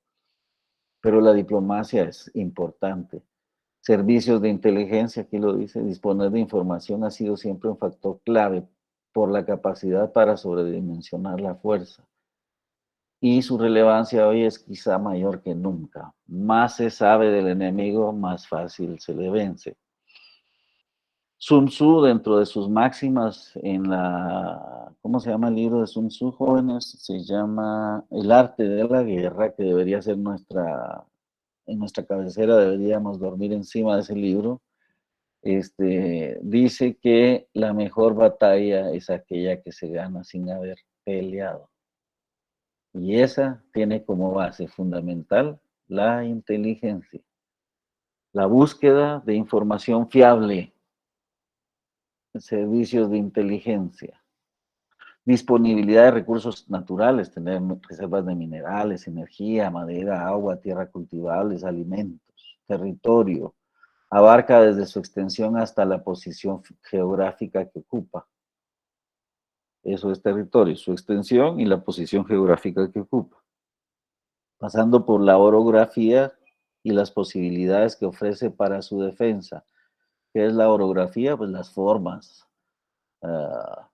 pero la diplomacia es importante. Servicios de inteligencia, aquí lo dice, disponer de información ha sido siempre un factor clave por la capacidad para sobredimensionar la fuerza. Y su relevancia hoy es quizá mayor que nunca. Más se sabe del enemigo, más fácil se le vence. Sun Tzu, dentro de sus máximas en ¿cómo se llama el libro de Sun Tzu, jóvenes? Se llama El arte de la guerra, que debería ser en nuestra cabecera, deberíamos dormir encima de ese libro. Dice que la mejor batalla es aquella que se gana sin haber peleado. Y esa tiene como base fundamental la inteligencia, la búsqueda de información fiable, servicios de inteligencia, disponibilidad de recursos naturales, tener reservas de minerales, energía, madera, agua, tierra cultivables, alimentos, territorio, abarca desde su extensión hasta la posición geográfica que ocupa. Eso es territorio, su extensión y la posición geográfica que ocupa. Pasando por la orografía y las posibilidades que ofrece para su defensa. ¿Qué es la orografía? Pues las formas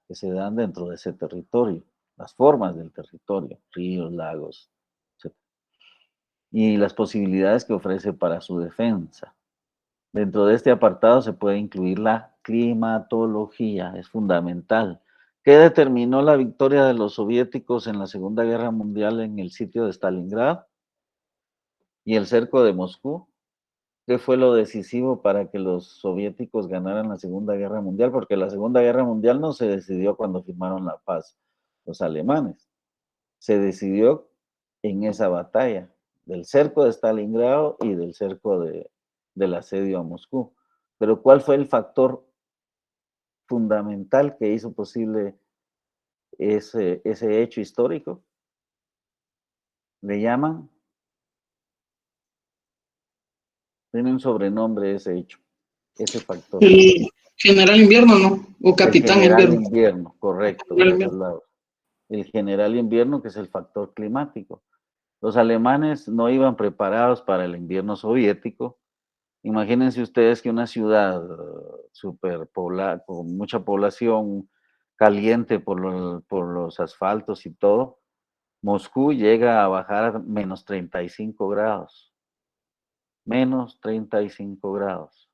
que se dan dentro de ese territorio, las formas del territorio, ríos, lagos, etc. Y las posibilidades que ofrece para su defensa. Dentro de este apartado se puede incluir la climatología, es fundamental. ¿Qué determinó la victoria de los soviéticos en la Segunda Guerra Mundial en el sitio de Stalingrado y el cerco de Moscú? ¿Qué fue lo decisivo para que los soviéticos ganaran la Segunda Guerra Mundial? Porque la Segunda Guerra Mundial no se decidió cuando firmaron la paz los alemanes. Se decidió en esa batalla, del cerco de Stalingrado y del cerco del asedio a Moscú. Pero ¿cuál fue el factor fundamental que hizo posible ese hecho histórico? Le llaman, tiene un sobrenombre ese hecho, ese factor. El general invierno, ¿no? O capitán el general invierno. invierno, correcto. El general invierno, que es el factor climático. Los alemanes no iban preparados para el invierno soviético. Imagínense ustedes que una ciudad superpoblada, con mucha población, caliente por los asfaltos y todo, Moscú llega a bajar a menos 35 grados. Menos 35 grados.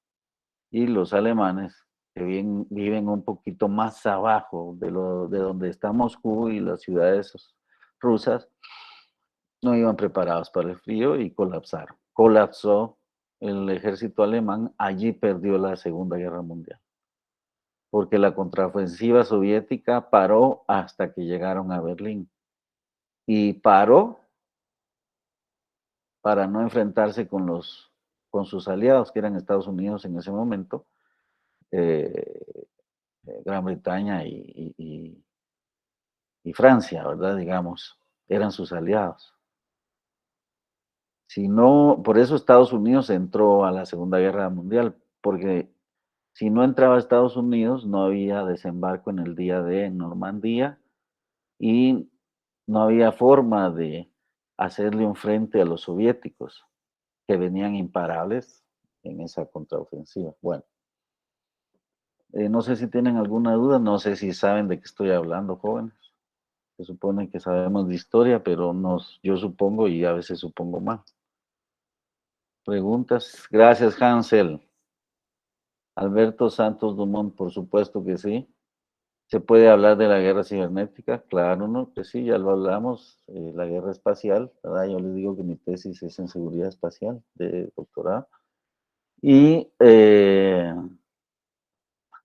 Y los alemanes, que viven un poquito más abajo de donde está Moscú y las ciudades rusas, no iban preparados para el frío y colapsaron. Colapsó el ejército alemán, allí perdió la Segunda Guerra Mundial, porque la contraofensiva soviética paró hasta que llegaron a Berlín. Y paró para no enfrentarse con sus aliados, que eran Estados Unidos en ese momento, Gran Bretaña y Francia, ¿verdad? Digamos, eran sus aliados. Si no, por eso Estados Unidos entró a la Segunda Guerra Mundial, porque si no entraba a Estados Unidos, no había desembarco en el día de Normandía y no había forma de hacerle un frente a los soviéticos, que venían imparables en esa contraofensiva. Bueno, no sé si tienen alguna duda, no sé si saben de qué estoy hablando, jóvenes. Se supone que sabemos de historia, pero yo supongo y a veces supongo mal. Preguntas. Gracias, Hansel. Alberto Santos Dumont, por supuesto que sí. ¿Se puede hablar de la guerra cibernética? Claro, ¿no? Pues sí, ya lo hablamos. La guerra espacial, ¿verdad? Yo les digo que mi tesis es en seguridad espacial de doctorado.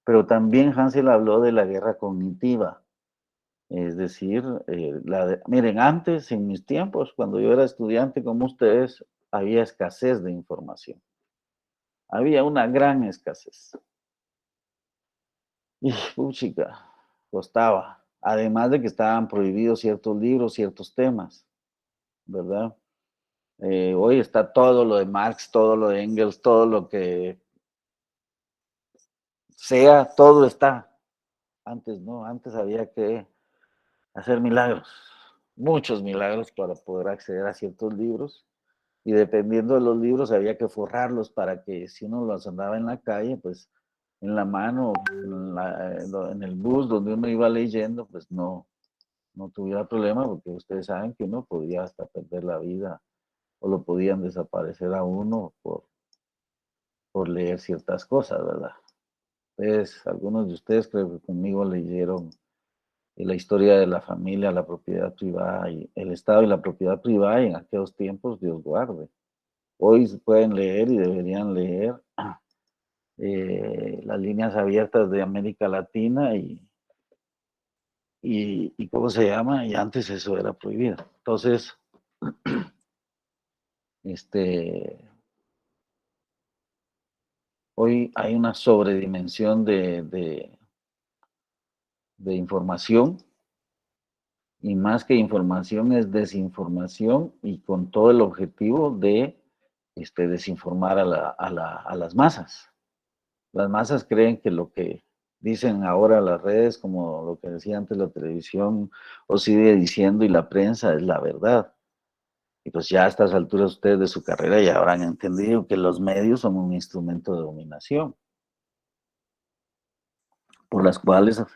Pero también Hansel habló de la guerra cognitiva. Es decir, miren, antes, en mis tiempos, cuando yo era estudiante como ustedes, había escasez de información. Había una gran escasez. Y, chica, costaba. Además de que estaban prohibidos ciertos libros, ciertos temas, ¿verdad? Hoy está todo lo de Marx, todo lo de Engels, todo lo que sea, todo está. Antes no, antes había que hacer milagros, muchos milagros para poder acceder a ciertos libros. Y dependiendo de los libros había que forrarlos para que si uno los andaba en la calle, pues en la mano, en el bus donde uno iba leyendo, pues no tuviera problema, porque ustedes saben que uno podía hasta perder la vida o lo podían desaparecer a uno por leer ciertas cosas, ¿verdad? Entonces, algunos de ustedes creo que conmigo leyeron la historia de la familia, la propiedad privada, y el Estado y la propiedad privada, y en aquellos tiempos, Dios guarde. Hoy pueden leer y deberían leer las líneas abiertas de América Latina y ¿cómo se llama? Y antes eso era prohibido. Entonces, hoy hay una sobredimensión de información, y más que información es desinformación, y con todo el objetivo de desinformar a las masas. Las masas creen que lo que dicen ahora las redes, como lo que decía antes la televisión, o sigue diciendo, y la prensa, es la verdad. Y pues ya a estas alturas ustedes de su carrera ya habrán entendido que los medios son un instrumento de dominación,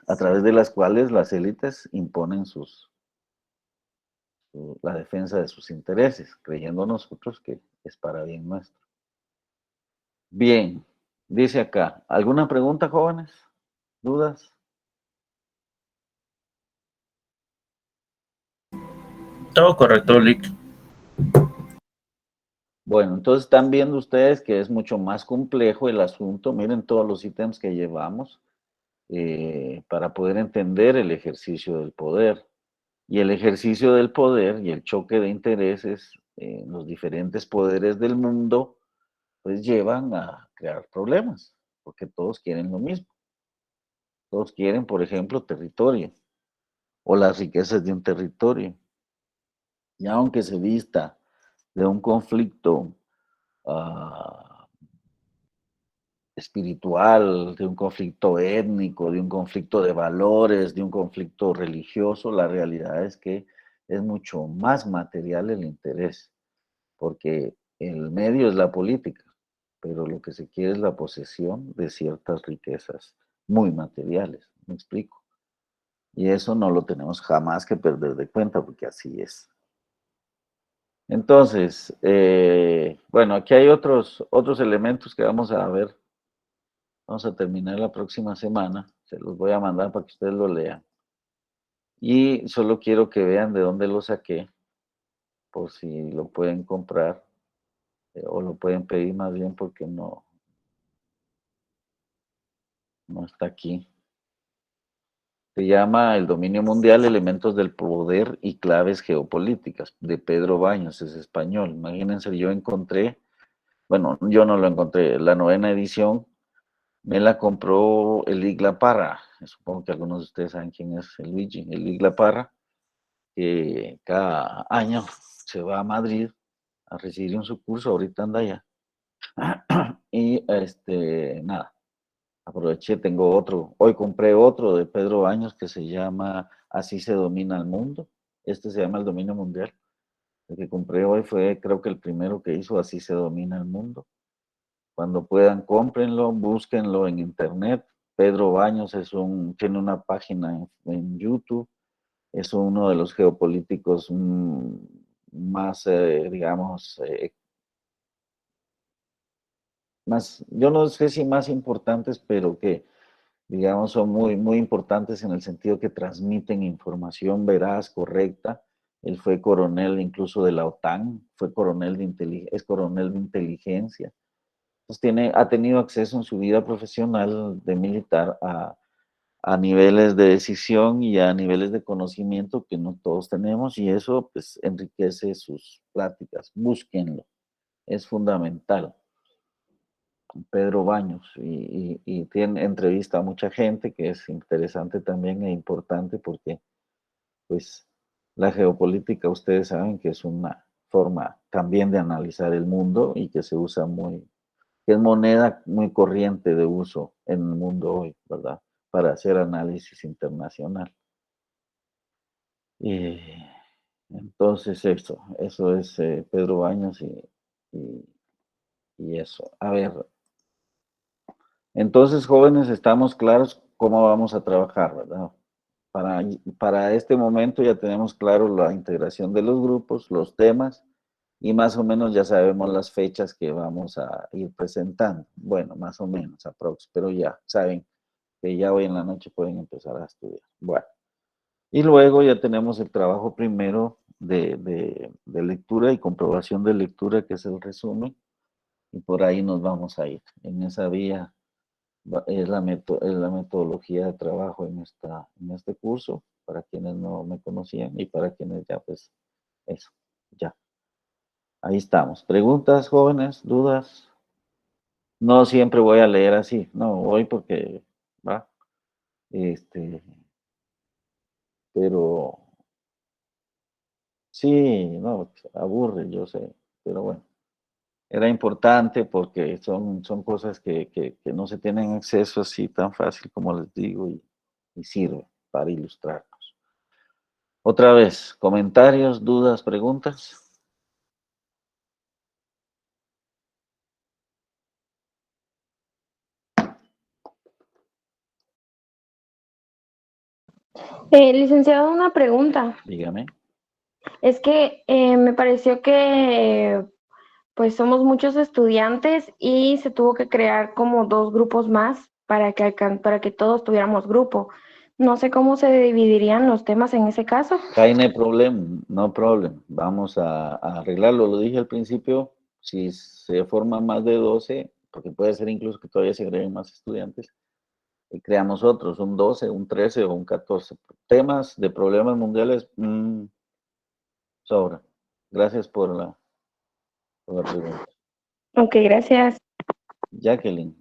a través de las cuales las élites imponen la defensa de sus intereses, creyendo nosotros que es para bien nuestro. Bien, dice acá, ¿alguna pregunta, jóvenes? ¿Dudas? Todo correcto, Lick. Bueno, entonces están viendo ustedes que es mucho más complejo el asunto. Miren todos los ítems que llevamos para poder entender el ejercicio del poder. Y el ejercicio del poder y el choque de intereses en los diferentes poderes del mundo, pues llevan a crear problemas, porque todos quieren lo mismo. Todos quieren, por ejemplo, territorio o las riquezas de un territorio. Y aunque se vista de un conflicto espiritual, de un conflicto étnico, de un conflicto de valores, de un conflicto religioso, la realidad es que es mucho más material el interés, porque el medio es la política, pero lo que se quiere es la posesión de ciertas riquezas muy materiales, ¿me explico? Y eso no lo tenemos jamás que perder de cuenta, porque así es. Entonces, bueno, aquí hay otros elementos que vamos a ver. Vamos a terminar la próxima semana. Se los voy a mandar para que ustedes lo lean. Y solo quiero que vean de dónde lo saqué, por si lo pueden comprar o lo pueden pedir más bien porque no está aquí. Se llama El dominio mundial, elementos del poder y claves geopolíticas, de Pedro Baños, es español. Imagínense, yo encontré, bueno, yo no lo encontré, la 9ª edición me la compró el Igla Parra. Supongo que algunos de ustedes saben quién es el Luigi, el Igla Parra, que cada año se va a Madrid a recibir su curso, ahorita anda allá. Y nada, aproveché, tengo otro, hoy compré otro de Pedro Baños que se llama Así se domina el mundo. Este se llama El dominio mundial. El que compré hoy fue, creo que el primero que hizo Así se domina el mundo. Cuando puedan, cómprenlo, búsquenlo en internet. Pedro Baños tiene una página en YouTube. Es uno de los geopolíticos más, digamos, más, yo no sé si más importantes, pero que, digamos, son muy, muy importantes en el sentido que transmiten información veraz, correcta. Él fue coronel incluso de la OTAN, es coronel de inteligencia. Entonces ha tenido acceso en su vida profesional de militar a niveles de decisión y a niveles de conocimiento que no todos tenemos, y eso pues enriquece sus pláticas. Búsquenlo, es fundamental. Pedro Baños, y tiene entrevista a mucha gente, que es interesante también e importante porque pues la geopolítica, ustedes saben que es una forma también de analizar el mundo y que se usa que es moneda muy corriente de uso en el mundo hoy, ¿verdad? Para hacer análisis internacional. Y entonces eso es Pedro Baños y eso. A ver, entonces, jóvenes, estamos claros cómo vamos a trabajar, ¿verdad? Para este momento ya tenemos claro la integración de los grupos, los temas, y más o menos ya sabemos las fechas que vamos a ir presentando. Bueno, más o menos, aprox, pero ya saben que ya hoy en la noche pueden empezar a estudiar. Bueno, y luego ya tenemos el trabajo primero de lectura y comprobación de lectura, que es el resumen, y por ahí nos vamos a ir. En esa vía es la metodología de trabajo en este curso, para quienes no me conocían y para quienes ya, pues, eso, ya. Ahí estamos. ¿Preguntas, jóvenes? ¿Dudas? No siempre voy a leer así, no, hoy porque, va, pero sí, no, aburre, yo sé, pero bueno. Era importante porque son cosas que no se tienen acceso así tan fácil como les digo, y sirve para ilustrarnos. Otra vez, comentarios, dudas, preguntas. Licenciado, una pregunta. Dígame. Es que me pareció que pues somos muchos estudiantes y se tuvo que crear como 2 grupos más para que todos tuviéramos grupo. No sé cómo se dividirían los temas en ese caso. No problem, no problem. Vamos a arreglarlo. Lo dije al principio, si se forman más de 12, porque puede ser incluso que todavía se agreguen más estudiantes, y creamos otros, un 12, un 13 o un 14. Temas de problemas mundiales, sobra. Gracias por la pregunta. Ok, gracias. Jacqueline.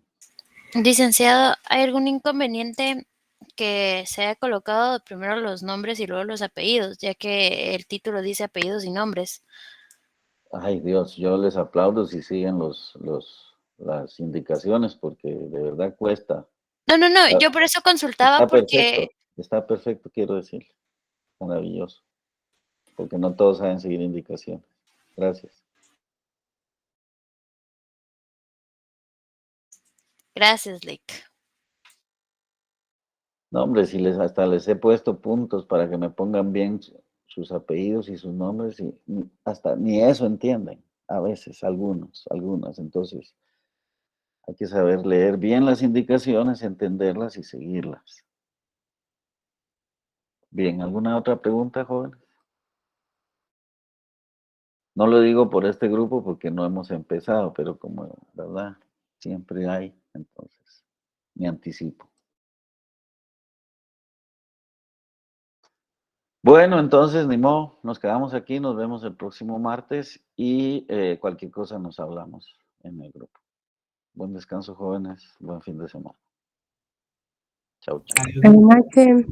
Licenciado, ¿hay algún inconveniente que se haya colocado primero los nombres y luego los apellidos, ya que el título dice apellidos y nombres? Ay, Dios, yo les aplaudo si siguen las indicaciones, porque de verdad cuesta. No, yo por eso consultaba porque... Está perfecto, quiero decirle. Maravilloso, porque no todos saben seguir indicaciones. Gracias. Gracias, Lick. No, hombre, si hasta les he puesto puntos para que me pongan bien sus apellidos y sus nombres y hasta ni eso entienden, a veces, algunas. Entonces, hay que saber leer bien las indicaciones, entenderlas y seguirlas. Bien, ¿alguna otra pregunta, jóvenes? No lo digo por este grupo porque no hemos empezado, pero como, ¿verdad? Siempre hay, entonces, me anticipo. Bueno, entonces, ni modo, nos quedamos aquí, nos vemos el próximo martes y cualquier cosa nos hablamos en el grupo. Buen descanso, jóvenes, buen fin de semana. Chau, chau. Buenas noches.